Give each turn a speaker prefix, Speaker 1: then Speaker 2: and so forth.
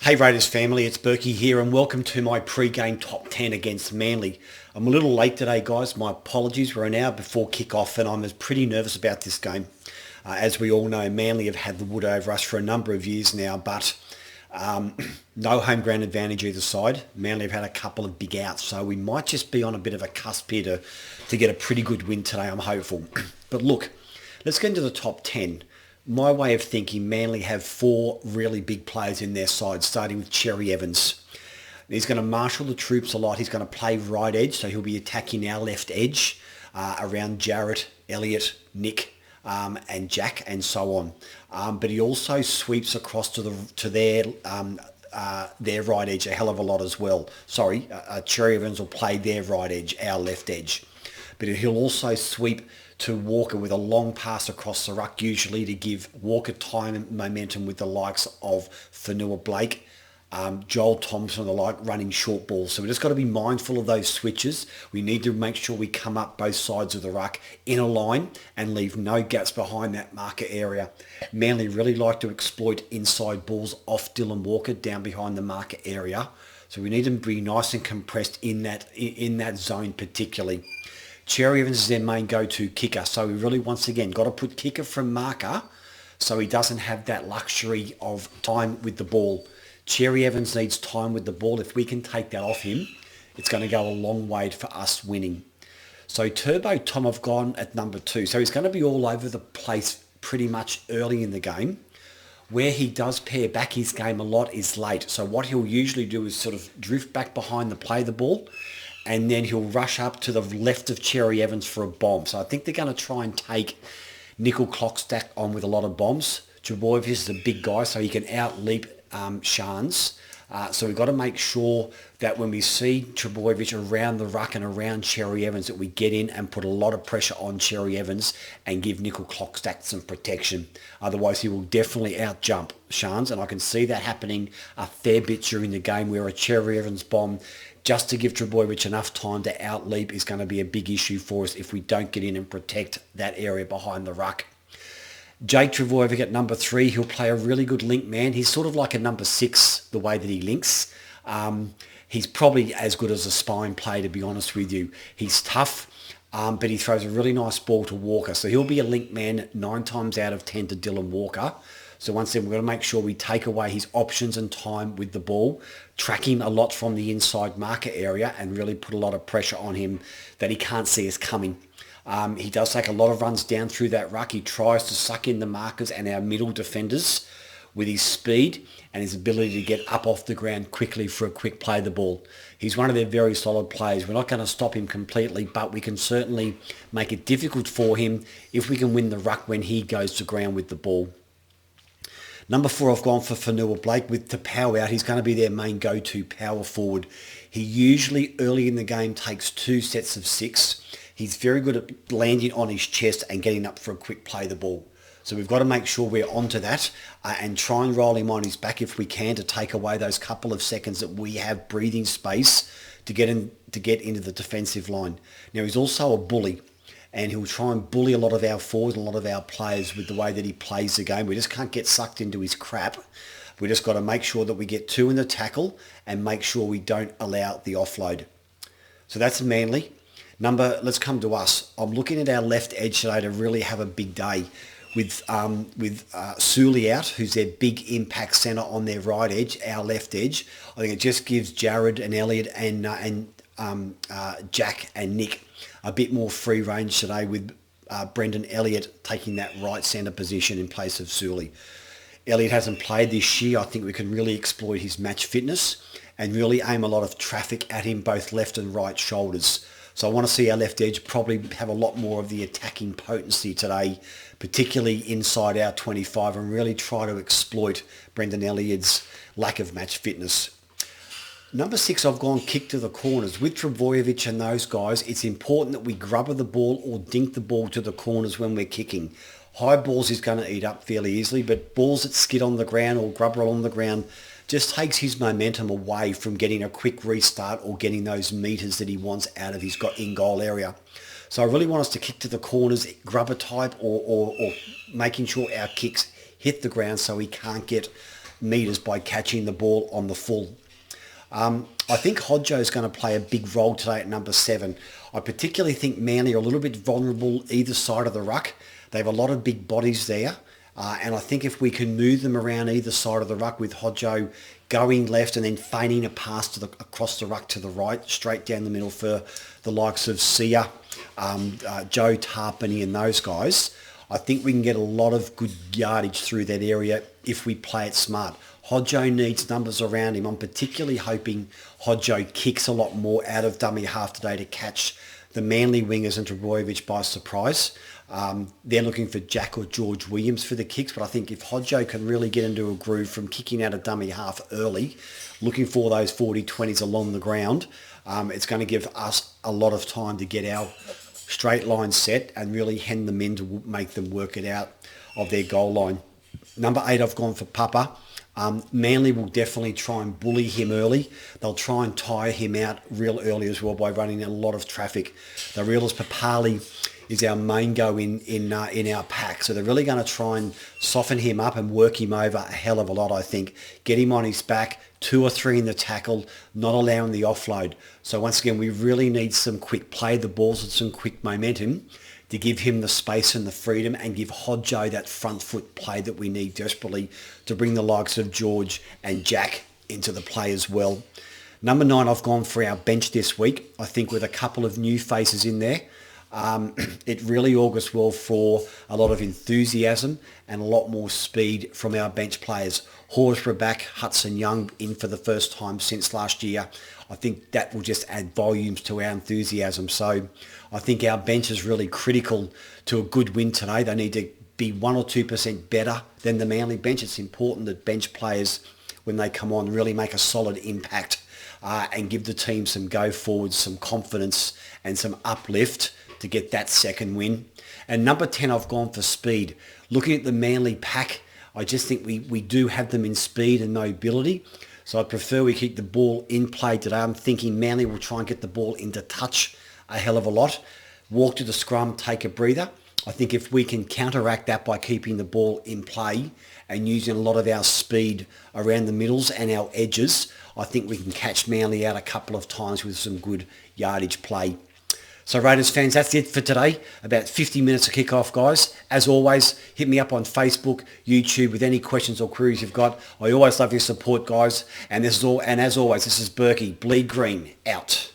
Speaker 1: Hey Raiders family, it's Bourkeys here and welcome to my pre-game top 10 against Manly. I'm a little late today guys, my apologies, we're an hour before kick-off and I'm pretty nervous about this game. As we all know, Manly have had the wood over us for a number of years now, but no home ground advantage either side. Manly have had a couple of big outs, so we might just be on a bit of a cusp here to get a pretty good win today, I'm hopeful. But look, let's get into the top 10. My way of thinking, Manly have four really big players in their side, starting with Cherry Evans. He's going to marshal the troops a lot. He's going to play right edge, so he'll be attacking our left edge around Jarrett, Elliott, Nick, and Jack, and so on. But he also sweeps across to their right edge a hell of a lot as well. Cherry Evans will play their right edge, our left edge. But he'll also sweep to Walker with a long pass across the ruck, usually to give Walker time and momentum with the likes of Fanua Blake, Joel Thompson and the like running short balls. So we've just got to be mindful of those switches. We need to make sure we come up both sides of the ruck in a line and leave no gaps behind that marker area. Manly really like to exploit inside balls off Dylan Walker down behind the marker area. So we need to be nice and compressed in that zone particularly. Cherry Evans is their main go-to kicker, so we really, once again, got to put kicker from marker so he doesn't have that luxury of time with the ball. Cherry Evans needs time with the ball. If we can take that off him, it's going to go a long way for us winning. So Turbo Tom have gone at number 2, so he's going to be all over the place pretty much early in the game. Where he does pare back his game a lot is late, so what he'll usually do is sort of drift back behind the play the ball, and then he'll rush up to the left of Cherry Evans for a bomb. So I think they're going to try and take nickel clock stack on with a lot of bombs. Trbojevic is a big guy, so he can out-leap Shans. So we've got to make sure that when we see Trbojevic around the ruck and around Cherry Evans, that we get in and put a lot of pressure on Cherry Evans and give nickel clock stack some protection. Otherwise, he will definitely out-jump Shans, and I can see that happening a fair bit during the game where a Cherry Evans bomb, just to give Trbojevic enough time to out-leap, is going to be a big issue for us if we don't get in and protect that area behind the ruck. Jake Trbojevic at number 3, he'll play a really good link man. He's sort of like a number 6, the way that he links. He's probably as good as a spine play, to be honest with you. He's tough, but he throws a really nice ball to Walker. So he'll be a link man 9 times out of 10 to Dylan Walker. So once again, we've got to make sure we take away his options and time with the ball, track him a lot from the inside marker area, and really put a lot of pressure on him that he can't see us coming. He does take a lot of runs down through that ruck. He tries to suck in the markers and our middle defenders with his speed and his ability to get up off the ground quickly for a quick play the ball. He's one of their very solid players. We're not going to stop him completely, but we can certainly make it difficult for him if we can win the ruck when he goes to ground with the ball. Number 4, I've gone for Fanua Blake with the power out. He's going to be their main go-to power forward. He usually early in the game takes 2 sets of 6. He's very good at landing on his chest and getting up for a quick play the ball. So we've got to make sure we're onto that and try and roll him on his back if we can, to take away those couple of seconds that we have breathing space to get into the defensive line. Now, he's also a bully, and he'll try and bully a lot of our forwards and a lot of our players with the way that he plays the game. We just can't get sucked into his crap. We just got to make sure that we get 2 in the tackle and make sure we don't allow the offload. So that's Manly. Let's come to us. I'm looking at our left edge today to really have a big day with Sully out, who's their big impact centre on their right edge, our left edge. I think it just gives Jared and Elliott and Jack and Nick a bit more free range today, with Brendan Elliott taking that right centre position in place of Sully. Elliott hasn't played this year. I think we can really exploit his match fitness and really aim a lot of traffic at him, both left and right shoulders. So I want to see our left edge probably have a lot more of the attacking potency today, particularly inside our 25, and really try to exploit Brendan Elliott's lack of match fitness. Number 6, I've gone kick to the corners. With Trbojevic and those guys, it's important that we grubber the ball or dink the ball to the corners when we're kicking. High balls he's going to eat up fairly easily, but balls that skid on the ground or grubber on the ground just takes his momentum away from getting a quick restart or getting those meters that he wants out of his in-goal area. So I really want us to kick to the corners, grubber type, or making sure our kicks hit the ground so he can't get metres by catching the ball on the full. I think Hodjo is going to play a big role today at number 7. I particularly think Manly are a little bit vulnerable either side of the ruck. They have a lot of big bodies there. And I think if we can move them around either side of the ruck with Hodjo going left and then feigning a pass across the ruck to the right, straight down the middle for the likes of Sia, Joe Tarpany and those guys, I think we can get a lot of good yardage through that area if we play it smart. Hodjo needs numbers around him. I'm particularly hoping Hodjo kicks a lot more out of dummy half today to catch the Manly wingers and Trbojevic by surprise. They're looking for Jack or George Williams for the kicks, but I think if Hodjo can really get into a groove from kicking out of dummy half early, looking for those 40-20s along the ground, it's going to give us a lot of time to get our straight line set and really hand them in to make them work it out of their goal line. Number 8, I've gone for Papa. Manly will definitely try and bully him early. They'll try and tire him out real early as well by running a lot of traffic. They realise Papali is our main go in our pack, so they're really going to try and soften him up and work him over a hell of a lot, I think. Get him on his back, 2 or 3 in the tackle, not allowing the offload. So once again, we really need some quick play, the balls and some quick momentum to give him the space and the freedom and give Hodjo that front foot play that we need desperately to bring the likes of George and Jack into the play as well. Number 9, I've gone for our bench this week. I think with a couple of new faces in there, it really augurs well for a lot of enthusiasm and a lot more speed from our bench players. Horsburgh back, Hudson Young in for the first time since last year. I think that will just add volumes to our enthusiasm. So I think our bench is really critical to a good win today. They need to be 1 or 2% better than the Manly bench. It's important that bench players, when they come on, really make a solid impact and give the team some go forwards, some confidence and some uplift to get that second win. And number 10, I've gone for speed. Looking at the Manly pack, I just think we do have them in speed and mobility. So I prefer we keep the ball in play today. I'm thinking Manly will try and get the ball into touch a hell of a lot. Walk to the scrum, take a breather. I think if we can counteract that by keeping the ball in play and using a lot of our speed around the middles and our edges, I think we can catch Manly out a couple of times with some good yardage play. So Raiders fans, that's it for today. About 50 minutes of kickoff, guys. As always, hit me up on Facebook, YouTube with any questions or queries you've got. I always love your support, guys. And as always, this is Bourkeys, Bleed Green, out.